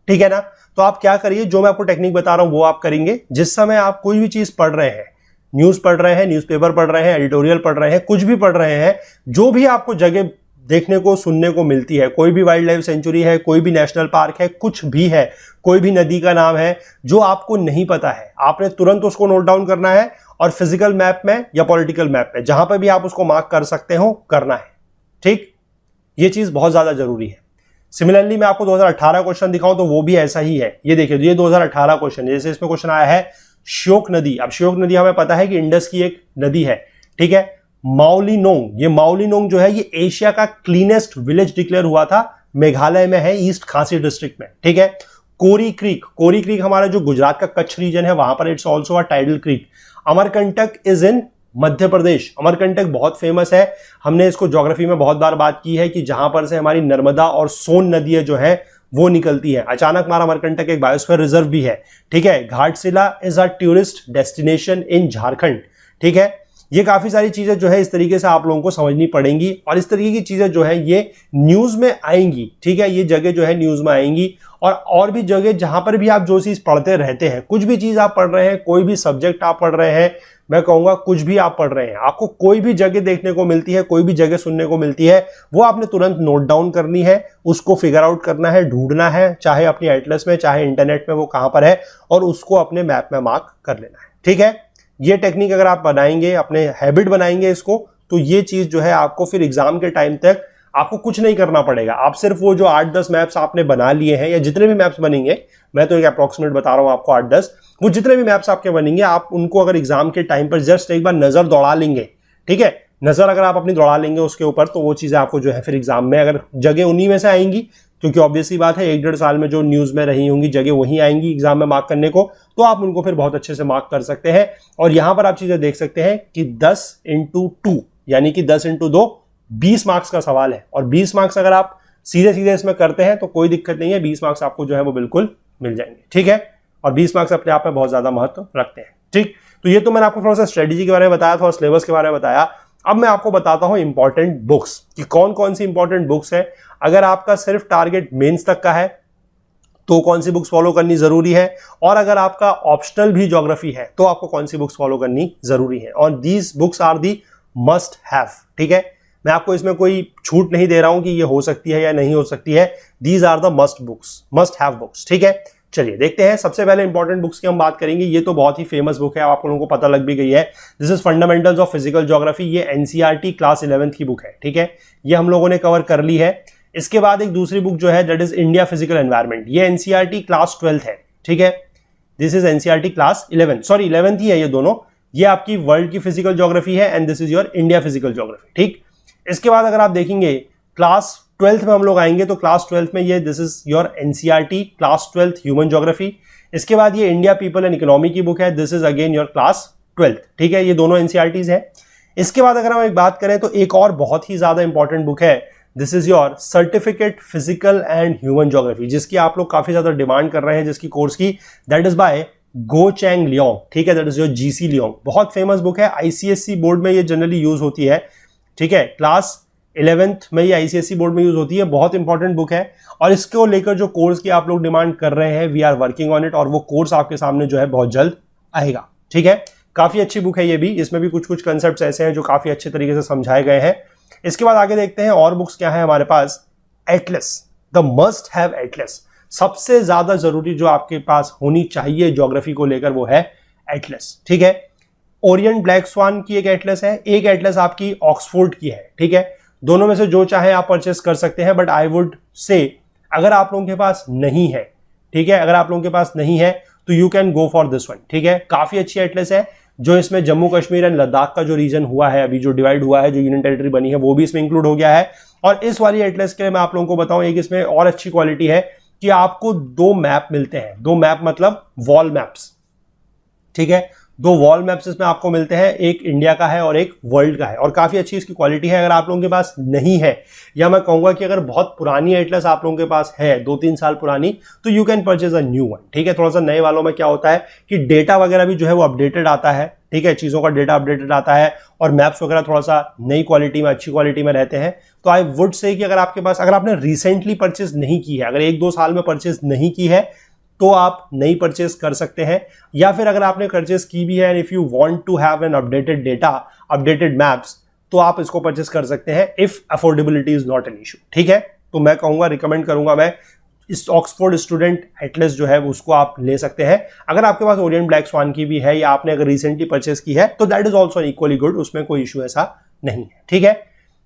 ठीक है ना। तो आप क्या करिए, जो मैं आपको टेक्निक बता रहा हूं वो आप करेंगे। जिस समय आप कोई भी चीज पढ़ रहे हैं, न्यूज पढ़ रहे हैं, न्यूज़पेपर पढ़ रहे हैं, एडिटोरियल पढ़ रहे हैं, कुछ भी पढ़ रहे हैं, जो भी आपको जगह देखने को सुनने को मिलती है, कोई भी वाइल्ड लाइफ सेंचुरी है, कोई भी नेशनल पार्क है, कुछ भी है, कोई भी नदी का नाम है जो आपको नहीं पता है, आपने तुरंत उसको नोट डाउन करना है और फिजिकल मैप में या पॉलिटिकल मैप में जहां पर भी आप उसको मार्क कर सकते हो करना है, ठीक। ये चीज बहुत ज्यादा जरूरी है। सिमिलरली मैं आपको 2018 क्वेश्चन दिखाऊं तो वो भी ऐसा ही है। ये देखिए, ये 2018 क्वेश्चन, जैसे इसमें क्वेश्चन आया है श्योक नदी। अब श्योक नदी हमें पता है कि इंडस की एक नदी है, ठीक है। माउलिनोंग, ये माउलिनोंग जो है ये एशिया का क्लीनेस्ट विलेज डिक्लेयर हुआ था, मेघालय में है, ईस्ट खासी डिस्ट्रिक्ट में, ठीक है। कोरी क्रीक हमारा जो गुजरात का कच्छ रीजन है वहां पर it's also a tidal creek. Amarkantak is in Madhya Pradesh. Amarkantak बहुत फेमस है, हमने इसको ज्योग्राफी में बहुत बार बात की है कि जहां पर से हमारी नर्मदा और सोन नदियां जो है वो निकलती है। अचानक मारा अमरकंटक एक बायोस्फीयर रिजर्व भी है, ठीक है। Ghatshila is a tourist destination इन झारखंड, ठीक है। ये काफी सारी चीजें जो है इस तरीके से आप लोगों को समझनी पड़ेंगी और इस तरीके की चीजें जो है ये न्यूज में आएंगी, ठीक है। ये जगह जो है न्यूज में आएंगी और भी जगह जहां पर भी आप जो चीज पढ़ते रहते हैं, कुछ भी चीज आप पढ़ रहे हैं, कोई भी सब्जेक्ट आप पढ़ रहे हैं, मैं कहूंगा कुछ भी आप पढ़ रहे हैं, आपको कोई भी जगह देखने को मिलती है, कोई भी जगह सुनने को मिलती है, वो आपने तुरंत नोट डाउन करनी है, उसको फिगर आउट करना है, ढूंढना है, चाहे अपनी एटलस में चाहे इंटरनेट में वो कहां पर है, और उसको अपने मैप में मार्क कर लेना है, ठीक है। ये टेक्निक अगर आप बनाएंगे, अपने हैबिट बनाएंगे इसको, तो ये चीज जो है आपको फिर एग्जाम के टाइम तक आपको कुछ नहीं करना पड़ेगा। आप सिर्फ वो जो 8-10 मैप्स आपने बना लिए हैं, या जितने भी मैप्स बनेंगे, मैं तो एक अप्रॉक्सीमेट बता रहा हूं आपको 8-10, वो जितने भी मैप्स आपके बनेंगे, आप उनको अगर एग्जाम के टाइम पर जस्ट एक बार नजर दौड़ा लेंगे, ठीक है। नजर अगर आप अपनी दौड़ा लेंगे उसके ऊपर, तो वो चीजें आपको जो है फिर एग्जाम में अगर जगह उन्हीं में से आएंगी, क्योंकि ऑब्वियसली बात है 1-1.5 साल में जो न्यूज में रही होंगी जगह वही आएंगी एग्जाम में मार्क करने को, तो आप उनको फिर बहुत अच्छे से मार्क कर सकते हैं। और यहां पर आप चीजें देख सकते हैं कि 10x2 यानी कि 10x2 20 मार्क्स का सवाल है, और 20 मार्क्स अगर आप सीधे सीधे इसमें करते हैं तो कोई दिक्कत नहीं है, 20 मार्क्स आपको जो है वो बिल्कुल मिल जाएंगे, ठीक है। और 20 मार्क्स अपने आप में बहुत ज्यादा महत्व रखते हैं, ठीक। तो ये तो मैंने आपको थोड़ा सा स्ट्रेटेजी के बारे में बताया था और सिलेबस के बारे में बताया। अब मैं आपको बताता हूं इंपॉर्टेंट बुक्स कि कौन कौन सी इंपॉर्टेंट बुक्स है। अगर आपका सिर्फ टारगेट मेंस तक का है तो कौन सी बुक्स फॉलो करनी जरूरी है, और अगर आपका ऑप्शनल भी ज्योग्राफी है तो आपको कौन सी बुक्स फॉलो करनी जरूरी है। और these books are the must have, ठीक है। मैं आपको इसमें कोई छूट नहीं दे रहा हूं कि ये हो सकती है या नहीं हो सकती है। These are the must books, must have books, ठीक है। चलिए देखते हैं। सबसे पहले इंपॉर्टेंट बुक्स की हम बात करेंगे। ये तो बहुत ही फेमस बुक है, आप लोगों को पता लग भी गई है। This is fundamentals of physical geography. ये एनसीईआरटी क्लास 11th की बुक है, ठीक है। ये हम लोगों ने कवर कर ली है। इसके बाद एक दूसरी बुक जो है that is India physical environment. ये एनसीईआरटी क्लास 12th है, ठीक है। This is NCERT class 11, sorry 11th ही है ये दोनों। ये आपकी वर्ल्ड की फिजिकल ज्योग्राफी है and this is your India physical geography, ठीक। इसके बाद अगर आप देखेंगे क्लास 12th में हम लोग आएंगे तो क्लास 12th में ये this is your NCERT class 12th human geography. इसके बाद ये इंडिया पीपल एंड इकोनॉमी की बुक है, this is again your class 12th, ठीक है। ये दोनों एनसीईआरटीज है। इसके बाद अगर हम एक बात करें तो एक और बहुत ही ज्यादा इंपॉर्टेंट बुक है, this is your certificate physical and human geography, जिसकी आप लोग काफी ज्यादा डिमांड कर रहे हैं, जिसकी कोर्स की, that is by Goh Cheng Leong, ठीक है। That is your GC Leong. बहुत फेमस बुक है, आईसीएससी बोर्ड में ये जनरली यूज होती है, ठीक है। क्लास 11th में ये आईसीएससी बोर्ड में यूज होती है। बहुत इंपॉर्टेंट बुक है और इसको लेकर जो कोर्स की आप लोग डिमांड कर रहे हैं, we are working on it, और वो कोर्स आपके सामने जो है बहुत जल्द आएगा, ठीक है। काफी अच्छी बुक है ये भी। इसमें भी कुछ कुछ कंसेप्ट्स ऐसे हैं जो काफी अच्छे तरीके से समझाए गए हैं। इसके बाद आगे देखते हैं और बुक्स क्या है हमारे पास। Atlas, the must have atlas, सबसे ज्यादा जरूरी जो आपके पास होनी चाहिए ज्योग्राफी को लेकर वो है एटलस, ठीक है। ओरिएंट ब्लैक स्वान की एक एटलस है, एक एटलस आपकी ऑक्सफोर्ड की है, ठीक है। दोनों में से जो चाहे आप परचेस कर सकते हैं, बट आई वुड से अगर आप लोगों के पास नहीं है, ठीक है, अगर आप लोगों के पास नहीं है तो you can go for this one, ठीक है। काफी अच्छी एटलस है, जो इसमें जम्मू कश्मीर एंड लद्दाख का जो रीजन हुआ है, अभी जो डिवाइड हुआ है, जो यूनियन टेरिटरी बनी है, वो भी इसमें इंक्लूड हो गया है। और इस वाली एटलस के लिए मैं आप लोगों को बताऊं, एक इसमें और अच्छी क्वालिटी है कि आपको 2 मैप मिलते हैं। 2 मैप मतलब वॉल मैप्स, ठीक है। 2 वॉल मैप्स इसमें आपको मिलते हैं, एक इंडिया का है और एक वर्ल्ड का है, और काफी अच्छी इसकी क्वालिटी है। अगर आप लोगों के पास नहीं है, या मैं कहूंगा कि अगर बहुत पुरानी एटलस आप लोगों के पास है, 2-3 साल पुरानी, तो you can purchase a new one, ठीक है। थोड़ा सा नए वालों में क्या होता है कि डेटा वगैरह भी जो है वो अपडेटेड आता है, ठीक है। चीजों का डेटा अपडेटेड आता है और मैप्स वगैरह थोड़ा सा नई क्वालिटी में, अच्छी क्वालिटी में रहते हैं। तो आई वुड से कि अगर आपके पास, अगर आपने रिसेंटली परचेज नहीं की है, अगर 1-2 साल में परचेज नहीं की है, तो आप नई परचेज कर सकते हैं। या फिर अगर आपने परचेज की भी है and if you want to have an updated data, updated maps, तो आप इसको परचेज कर सकते हैं if affordability is not an issue, ठीक है। तो मैं कहूंगा, रिकमेंड करूंगा मैं, इस ऑक्सफोर्ड स्टूडेंट एटलस जो है उसको आप ले सकते हैं। अगर आपके पास ओरिएंट ब्लैक स्वान की भी है, या आपने अगर रिसेंटली परचेज की है, तो that is also equally good, उसमें कोई इशू ऐसा नहीं है, ठीक है।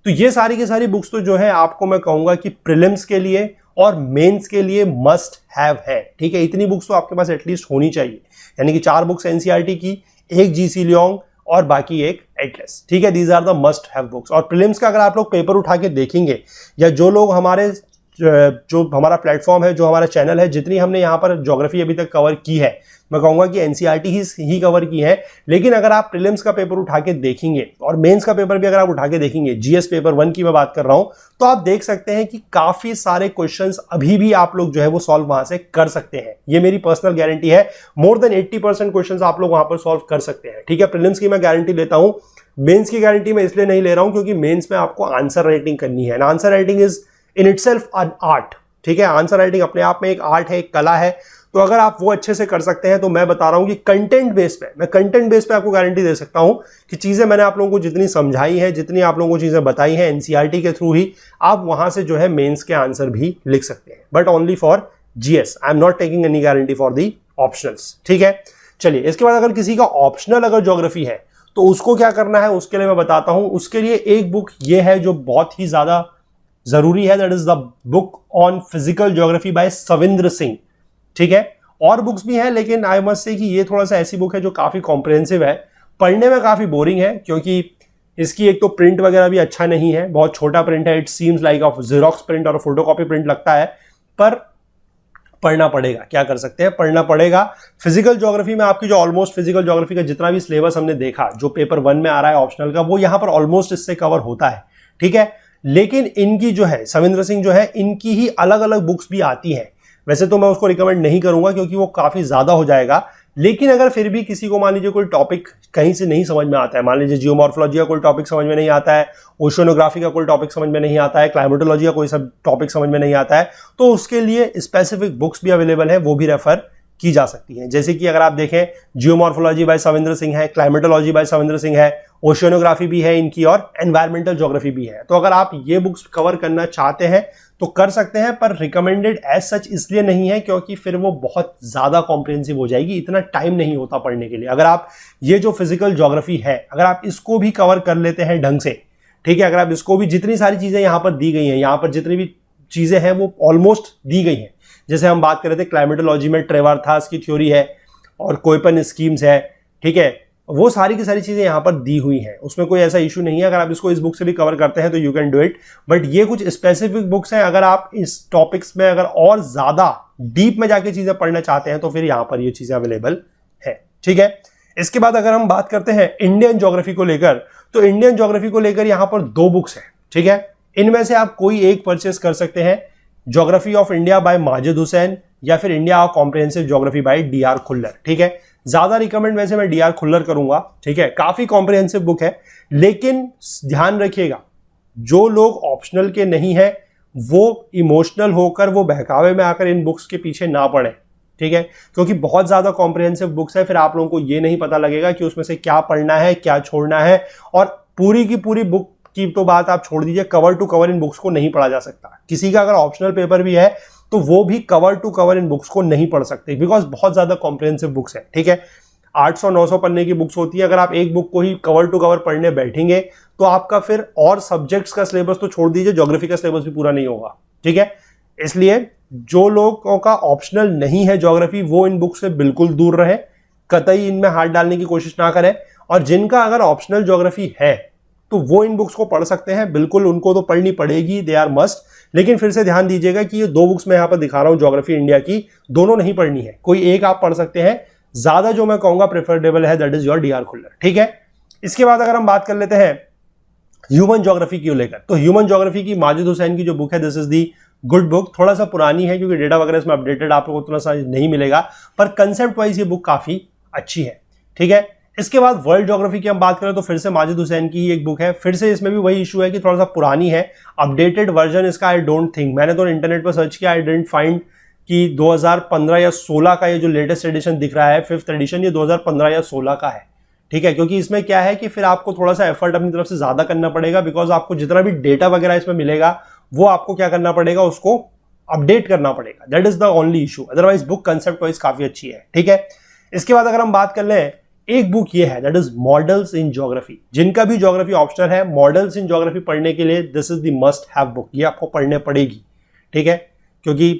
तो ये सारी की सारी बुक्स तो जो है आपको मैं कहूंगा कि प्रीलिम्स के लिए और मेंस के लिए मस्ट हैव है, ठीक है। इतनी बुक्स तो आपके पास एटलीस्ट होनी चाहिए, यानी कि 4 बुक्स एनसीईआरटी की, एक जीसी लियोंग और बाकी एक एटलस, ठीक है। These are the must have books. और प्रीलिम्स का अगर आप लोग पेपर उठा के देखेंगे, या जो लोग हमारे जो हमारा प्लेटफॉर्म है, जो हमारा चैनल है, जितनी हमने यहाँ पर ज्योग्राफी अभी तक कवर की है, मैं कहूँगा कि एनसीईआरटी ही कवर की है। लेकिन अगर आप प्रीलिम्स का पेपर उठा के देखेंगे और मेंस का पेपर भी अगर आप उठा के देखेंगे, जीएस पेपर 1 की मैं बात कर रहा हूँ, तो आप देख सकते हैं कि काफी सारे क्वेश्चंस अभी भी आप लोग जो है वो सॉल्व वहां से कर सकते हैं। ये मेरी पर्सनल गारंटी है। मोर देन 80% क्वेश्चंस आप लोग वहां पर सॉल्व कर सकते हैं। ठीक है, प्रीलिम्स की मैं गारंटी लेता हूं, मेंस की गारंटी मैं इसलिए नहीं ले रहा हूं क्योंकि मेंस में आपको आंसर राइटिंग करनी है। Answer writing is in itself an art. ठीक है, आंसर राइटिंग अपने आप में एक आर्ट है, एक कला है। तो अगर आप वो अच्छे से कर सकते हैं तो मैं बता रहा हूं कि कंटेंट बेस पे आपको गारंटी दे सकता हूं कि चीजें मैंने आप लोगों को जितनी समझाई है, जितनी आप लोगों को चीजें बताई हैं एनसीईआरटी के थ्रू ही, आप वहां से जो है मेंस के आंसर भी लिख सकते हैं, but only for GS. I am not taking any guarantee for the optionals. ठीक है, चलिए इसके बाद अगर किसी का ऑप्शनल अगर ज्योग्राफी है तो उसको क्या करना है, उसके लिए मैं बताता हूं। उसके लिए एक बुक ये है जो बहुत ही ज्यादा जरूरी है, that is the book on physical geography bye Savindra Singh. ठीक है, और बुक्स भी हैं लेकिन आई मस्ट से कि ये थोड़ा सा ऐसी बुक है जो काफी कॉम्प्रिहेंसिव है, पढ़ने में काफी बोरिंग है क्योंकि इसकी एक तो प्रिंट वगैरह भी अच्छा नहीं है, बहुत छोटा प्रिंट है। It seems like of xerox print और फोटोकॉपी प्रिंट लगता है, पर पढ़ना पड़ेगा, क्या कर सकते हैं, पढ़ना पड़ेगा। फिजिकल ज्योग्राफी में आपकी जो ऑलमोस्ट फिजिकल ज्योग्राफी का जितना भी सिलेबस हमने देखा, जो पेपर 1 में आ रहा है ऑप्शनल का, वो यहां पर ऑलमोस्ट इससे कवर होता है। ठीक है, लेकिन इनकी जो है सविंद्र सिंह जो है, इनकी ही अलग अलग बुक्स भी आती हैं। वैसे तो मैं उसको रिकमेंड नहीं करूंगा क्योंकि वो काफी ज्यादा हो जाएगा, लेकिन अगर फिर भी किसी को मान लीजिए कोई टॉपिक कहीं से नहीं समझ में आता है, मान लीजिए जियोमॉर्फोलॉजी का कोई टॉपिक समझ में नहीं आता है, ओशियोनोग्राफी का कोई टॉपिक समझ में नहीं आता है, क्लाइमेटोलॉजी का कोई सब टॉपिक समझ में नहीं आता है, तो उसके लिए स्पेसिफिक बुक्स भी अवेलेबल है, वो भी रेफर की जा सकती है। जैसे कि अगर आप देखें, जियोमॉर्फोलॉजी बाय सविंद्र सिंह है, क्लाइमेटोलॉजी बाय सविंद्र सिंह है, ओशियोनोग्राफी भी है इनकी, और एनवायरमेंटल ज्योग्राफी भी है। तो अगर आप ये बुक्स कवर करना चाहते हैं तो कर सकते हैं, पर रिकमेंडेड एज सच इसलिए नहीं है क्योंकि फिर वो बहुत ज्यादा कॉम्प्रिहेंसिव हो जाएगी, इतना टाइम नहीं होता पढ़ने के लिए। अगर आप ये जो फिजिकल ज्योग्राफी है, अगर आप इसको भी कवर कर लेते हैं ढंग से, ठीक है, अगर आप इसको भी, जितनी सारी चीजें यहां पर दी गई हैं, यहां पर जितनी भी चीजें हैं वो ऑलमोस्ट दी गई हैं। जैसे हम बात कर रहे थे क्लाइमेटोलॉजी में ट्रेवार्थास की थ्योरी है और कोइपन स्कीम्स है, ठीक है, वो सारी की सारी चीजें यहां पर दी हुई हैं, उसमें कोई ऐसा इशू नहीं है। अगर आप इसको इस बुक से भी कवर करते हैं तो you can do it, but ये कुछ स्पेसिफिक बुक्स हैं। अगर आप इस टॉपिक्स में अगर और ज्यादा डीप में जाके चीजें पढ़ना चाहते हैं तो फिर यहां पर ये चीजें अवेलेबल है। ठीक है, इसके बाद अगर हम बात करते हैं इंडियन ज्योग्राफी को लेकर, तो इंडियन ज्योग्राफी को लेकर यहां पर 2 बुक्स हैं। ठीक है, इनमें से आप कोई एक परचेस कर सकते हैं, geography of India by Majid Husain या फिर India comprehensive geography by DR Khullar. ठीक है, ज्यादा रिकमेंड वैसे मैं डीआर खुल्लर करूंगा। ठीक है, काफी कॉम्प्रिहेंसिव बुक है, लेकिन ध्यान रखिएगा जो लोग ऑप्शनल के नहीं है वो इमोशनल होकर, वो बहकावे में आकर इन बुक्स के पीछे ना पड़े। ठीक है, क्योंकि बहुत ज्यादा कॉम्प्रिहेंसिव बुक्स है, फिर आप लोगों को ये नहीं पता लगेगा कि उसमें से क्या पढ़ना है, क्या छोड़ना है। और पूरी की पूरी बुक की तो बात आप छोड़ दीजिए, कवर टू कवर इन बुक्स को नहीं पढ़ा जा सकता। किसी का अगर ऑप्शनल पेपर भी है तो वो भी कवर टू कवर इन बुक्स को नहीं पढ़ सकते, बिकॉज बहुत ज्यादा कॉम्प्रिहेंसिव बुक्स है। ठीक है, 800-900 पन्ने की बुक्स होती है। अगर आप एक बुक को ही कवर टू कवर पढ़ने बैठेंगे तो आपका फिर और सब्जेक्ट्स का सिलेबस तो छोड़ दीजिए, ज्योग्राफी का सिलेबस भी पूरा नहीं होगा। ठीक है, इसलिए जो लोगों का ऑप्शनल नहीं है ज्योग्राफी, वो इन बुक से बिल्कुल दूर रहे, कतई इनमें हाथ डालने की कोशिश ना करें। और जिनका अगर ऑप्शनल ज्योग्राफी है तो वो इन बुक्स को पढ़ सकते हैं, बिल्कुल उनको तो पढ़नी पड़ेगी, दे आर मस्ट। लेकिन फिर से ध्यान दीजिएगा कि ये 2 बुक्स मैं यहां पर दिखा रहा हूं ज्योग्राफी इंडिया की, दोनों नहीं पढ़नी है, कोई एक आप पढ़ सकते हैं। ज्यादा जो मैं कहूंगा प्रेफरेबल है, that is your DR Khullar. ठीक है, इसके बाद अगर हम बात कर लेते हैं ह्यूमन ज्योग्राफी की लेकर, तो ह्यूमन ज्योग्राफी की माजिद हुसैन की जो बुक है, this is the good book. थोड़ा सा पुरानी है क्योंकि डेटा वगैरह इसमें अपडेटेड आप लोगों को उतना सा नहीं मिलेगा, पर कंसेप्ट वाइज ये बुक काफी अच्छी है। ठीक है, इसके बाद वर्ल्ड ज्योग्राफी की हम बात करें तो फिर से माजिद हुसैन की ही एक बुक है। फिर से इसमें भी वही इशू है कि थोड़ा सा पुरानी है, अपडेटेड वर्जन इसका आई डोंट थिंक, मैंने तो इंटरनेट पर सर्च किया, आई डिडंट फाइंड कि 2015 या 16 का ये जो लेटेस्ट एडिशन दिख रहा है, 5th एडिशन, ये 2015 या 16 का है। ठीक है, क्योंकि इसमें क्या है कि फिर आपको थोड़ा सा एफर्ट अपनी तरफ से ज्यादा करना पड़ेगा, बिकॉज आपको जितना भी डेटा वगैरह इसमें मिलेगा वो आपको क्या करना पड़ेगा, उसको अपडेट करना पड़ेगा। That is the only issue, otherwise book concept wise काफी अच्छी है। ठीक है, इसके बाद अगर हम बात कर लें, एक बुक ये है, that is models in geography. जिनका भी ज्योग्राफी ऑप्शनल है, मॉडल्स इन ज्योग्राफी पढ़ने के लिए this is the must have book, ये आपको पढ़ने पड़ेगी। ठीक है, क्योंकि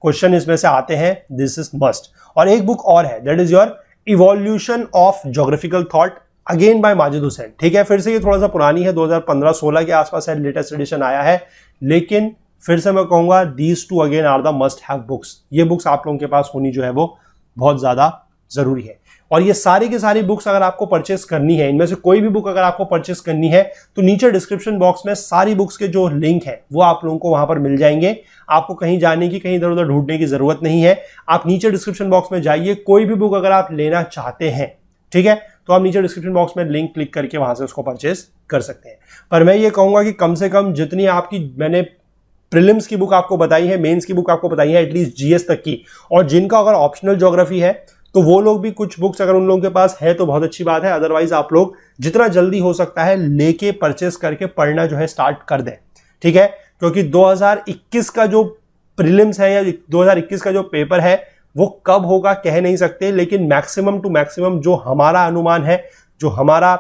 क्वेश्चन इसमें से आते हैं, दिस इज मस्ट। और एक बुक और है, that is your evolution of geographical thought, again by Majid Husain. ठीक है, फिर से ये थोड़ा सा पुरानी है, 2015-16 के आसपास है, लेटेस्ट एडिशन आया है, लेकिन फिर से मैं कहूंगा these two again are the must have books. ये बुक्स आप लोगों के पास होनी जो है वो बहुत ज्यादा जरूरी है। और ये सारी की सारी बुक्स अगर आपको परचेस करनी है, इनमें से कोई भी बुक अगर आपको परचेस करनी है तो नीचे डिस्क्रिप्शन बॉक्स में सारी बुक्स के जो लिंक है वो आप लोगों को वहां पर मिल जाएंगे। आपको कहीं जाने की, कहीं इधर उधर ढूंढने की जरूरत नहीं है। आप नीचे डिस्क्रिप्शन बॉक्स में जाइए, कोई भी बुक अगर आप लेना चाहते हैं, ठीक है, तो आप नीचे डिस्क्रिप्शन बॉक्स में लिंक क्लिक करके वहां से उसको परचेस कर सकते हैं। पर मैं ये कहूंगा कि कम से कम जितनी आपकी मैंने प्रीलिम्स की बुक आपको बताई है, मेंस की बुक आपको बताई है, एटलीस्ट जीएस तक की, और जिनका अगर ऑप्शनल ज्योग्राफी है तो वो लोग भी कुछ बुक्स अगर उन लोगों के पास है तो बहुत अच्छी बात है। अदरवाइज आप लोग जितना जल्दी हो सकता है लेके परचेस करके पढ़ना जो है स्टार्ट कर दें, ठीक है, क्योंकि 2021 का जो प्रीलिम्स है या 2021 का जो पेपर है वो कब होगा कह नहीं सकते, लेकिन मैक्सिमम टू मैक्सिमम जो हमारा अनुमान है, जो हमारा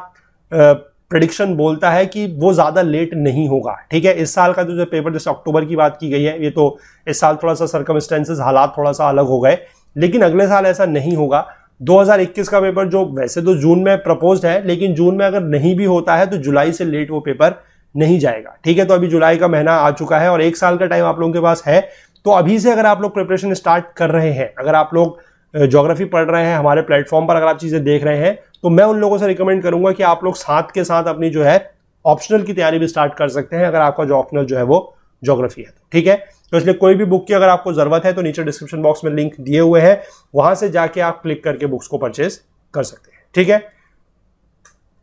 प्रेडिक्शन बोलता है कि वो ज्यादा लेट नहीं होगा, ठीक है। इस साल का जो पेपर जैसे अक्टूबर की बात की गई है, ये तो इस साल थोड़ा सा सर्कमस्टेंसेस, हालात थोड़ा सा अलग हो गए, लेकिन अगले साल ऐसा नहीं होगा। 2021 का पेपर जो वैसे तो जून में प्रपोज्ड है, लेकिन जून में अगर नहीं भी होता है तो जुलाई से लेट वो पेपर नहीं जाएगा, ठीक है। तो अभी जुलाई का महीना आ चुका है और 1 साल का टाइम आप लोगों के पास है। तो अभी से अगर आप लोग प्रिपरेशन स्टार्ट कर रहे हैं, अगर आप लोग ज्योग्राफी पढ़ रहे हैं हमारे प्लेटफॉर्म पर, अगर आप चीजें देख रहे हैं, तो मैं उन लोगों से रिकमेंड करूंगा कि आप लोग साथ के साथ अपनी जो है ऑप्शनल की तैयारी भी स्टार्ट कर सकते हैं, अगर आपका जो ऑप्शनल जो है वो ज्योग्राफी है, ठीक है। तो इसलिए कोई भी बुक की अगर आपको जरूरत है तो नीचे डिस्क्रिप्शन बॉक्स में लिंक दिए हुए हैं, वहां से जाके आप क्लिक करके बुक्स को परचेज कर सकते हैं, ठीक है।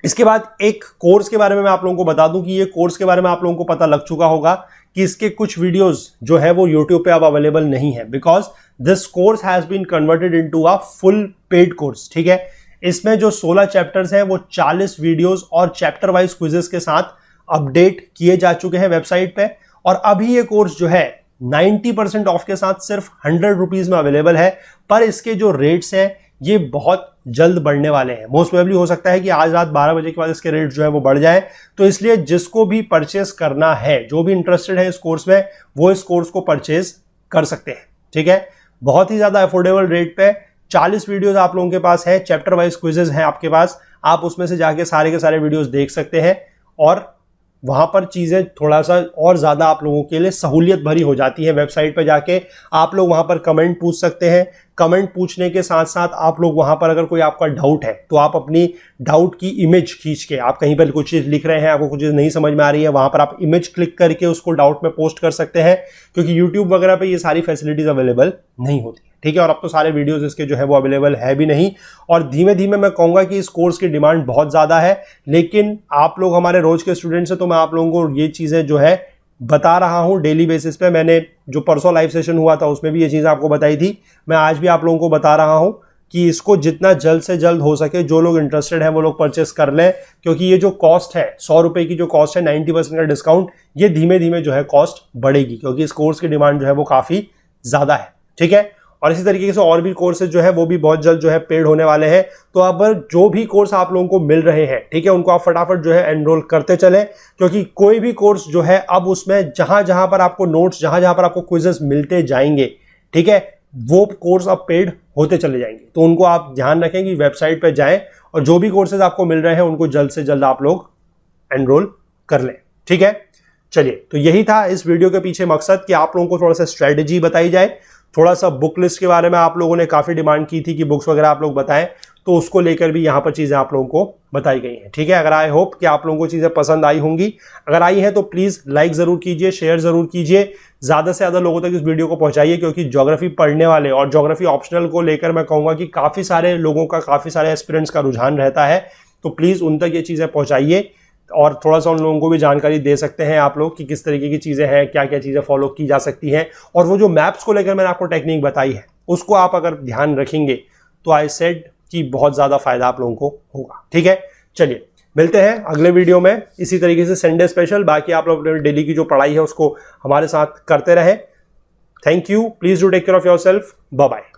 इसके बाद एक कोर्स के बारे में मैं आप लोगों को बता दूं कि ये कोर्स के बारे में आप लोगों को पता लग चुका होगा कि इसके कुछ वीडियोस जो है वो YouTube पे अब अवेलेबल नहीं है, because this course has been converted into a full paid course, ठीक है। इसमें जो 16 चैप्टर्स हैं वो 40 वीडियोस और चैप्टर वाइज क्विजेस के साथ अपडेट किए जा चुके हैं वेबसाइट पे। और अभी ये कोर्स जो है 90% ऑफ के साथ सिर्फ 100 रुपीज में अवेलेबल है, पर इसके जो रेट्स हैं ये बहुत जल्द बढ़ने वाले हैं। मोस्ट प्रोबेबली हो सकता है कि आज रात 12 बजे के बाद इसके रेट जो है वो बढ़ जाए। तो इसलिए जिसको भी परचेस करना है, जो भी इंटरेस्टेड है इस कोर्स में, वो इस कोर्स को परचेस कर सकते हैं, ठीक है। बहुत ही ज्यादा अफोर्डेबल रेट पे 40 वीडियोस आप लोगों के पास है, चैप्टर वाइज क्विजेज हैं आपके पास, आप उसमें से जाके सारे के सारे वीडियोस देख सकते हैं और वहां पर चीजें थोड़ा सा और ज्यादा आप लोगों के लिए सहूलियत भरी हो जाती है। वेबसाइट पर जाके आप लोग वहां पर कमेंट पूछ सकते हैं। कमेंट पूछने के साथ साथ आप लोग वहां पर अगर कोई आपका डाउट है तो आप अपनी डाउट की इमेज खींच के, आप कहीं पर कुछ चीज लिख रहे हैं, आपको कुछ चीज नहीं समझ में आ रही है, वहां पर आप इमेज क्लिक करके उसको डाउट में पोस्ट कर सकते हैं, क्योंकि यूट्यूब वगैरह पे ये सारी फैसिलिटीज अवेलेबल नहीं होती, ठीक है। और अब तो सारे वीडियोस इसके जो है वो अवेलेबल है भी नहीं। और धीमे धीमे मैं कहूंगा कि इस कोर्स की डिमांड बहुत ज्यादा है, लेकिन आप लोग हमारे रोज के स्टूडेंट्स हैं तो मैं आप लोगों को ये चीजें जो है बता रहा हूं डेली बेसिस पे। मैंने जो परसों लाइव सेशन हुआ था उसमें भी ये चीज आपको बताई थी, मैं आज भी आप लोगों को बता रहा हूं कि इसको जितना जल्द से जल्द हो सके जो लोग इंटरेस्टेड हैं वो लोग परचेस कर लें, क्योंकि ये जो कॉस्ट है 100 रुपए की जो कॉस्ट है, 90% का डिस्काउंट, ये धीमे धीमे जो है कॉस्ट बढ़ेगी, क्योंकि इस कोर्स की डिमांड जो है वो काफी ज्यादा है, ठीक है। और इसी तरीके से और भी कोर्सेज जो है वो भी बहुत जल्द जो है पेड होने वाले हैं। तो अब जो भी कोर्स आप लोगों को मिल रहे हैं, ठीक है, उनको आप फटाफट जो है एनरोल करते चले, क्योंकि कोई भी कोर्स जो है अब उसमें जहां जहां पर आपको नोट्स, जहां जहां पर आपको क्विजेस मिलते जाएंगे, ठीक है, वो कोर्स अब पेड होते चले जाएंगे। तो उनको आप ध्यान रखें कि वेबसाइट पर जाएं और जो भी कोर्सेज आपको मिल रहे हैं उनको जल्द से जल्द आप लोग एनरोल कर लें, ठीक है। चलिए, तो यही था इस वीडियो के पीछे मकसद कि आप लोगों को थोड़ा सा स्ट्रेटेजी बताई जाए, थोड़ा सा बुक लिस्ट के बारे में आप लोगों ने काफी डिमांड की थी कि बुक्स वगैरह आप लोग बताएं, तो उसको लेकर भी यहाँ पर चीजें आप लोगों को बताई गई हैं, ठीक है। अगर आई होप कि आप लोगों को चीजें पसंद आई होंगी, अगर आई हैं तो प्लीज लाइक जरूर कीजिए, शेयर जरूर कीजिए, ज्यादा से ज्यादा लोगों तक इस वीडियो को पहुंचाइए, क्योंकि ज्योग्राफी पढ़ने वाले और ज्योग्राफी ऑप्शनल को लेकर मैं कहूंगा कि काफी सारे लोगों का, काफी सारे एस्पिरेंट्स का रुझान रहता है। तो प्लीज उन तक ये चीजें पहुंचाइए और थोड़ा सा उन लोगों को भी जानकारी दे सकते हैं आप लोग कि किस तरीके की चीजें हैं, क्या क्या चीजें फॉलो की जा सकती हैं। और वो जो मैप्स को लेकर मैंने आपको टेक्निक बताई है उसको आप अगर ध्यान रखेंगे तो आई सेड कि बहुत ज्यादा फायदा आप लोगों को होगा, ठीक है। चलिए, मिलते हैं अगले वीडियो में इसी तरीके से संडे स्पेशल। बाकी आप लोग डेली की जो पढ़ाई है उसको हमारे साथ करते रहे। Thank you, please do take care of yourself, bye bye.